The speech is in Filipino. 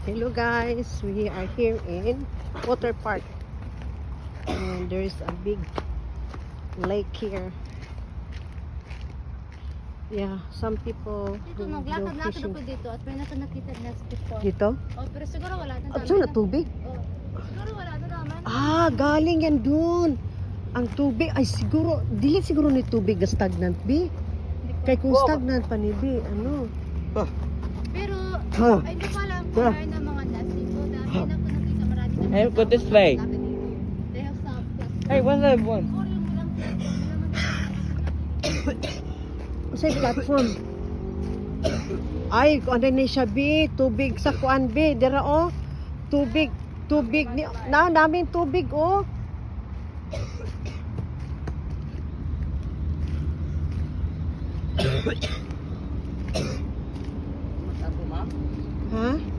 Hello guys, we are here in water park and there's a big lake here. Yeah, some people Dito, go naglakad-lakad fishing. ako dito at may nakita na before. Dito? Oh, pero siguro wala na At so na tubig? Oh, siguro wala na naman. Ah, galing yan dun. Ang tubig, ay siguro, dili siguro ni tubig na stagnant, B. Kaya kung stagnant pa ni B, ano? Pero, Huh. ay hindi ko alam kung mayroon ng mga nest dito. Dahil na ako nakita marami na. Hey, go this way. They have some plastic. Hey, what's that one? Siguro yung bilang Sa platform. Ay, ano ni siya, B? Tubig sa kuan, B. Dira, oh. Tubig. Tubig. Na, namin tubig, oh. Ha?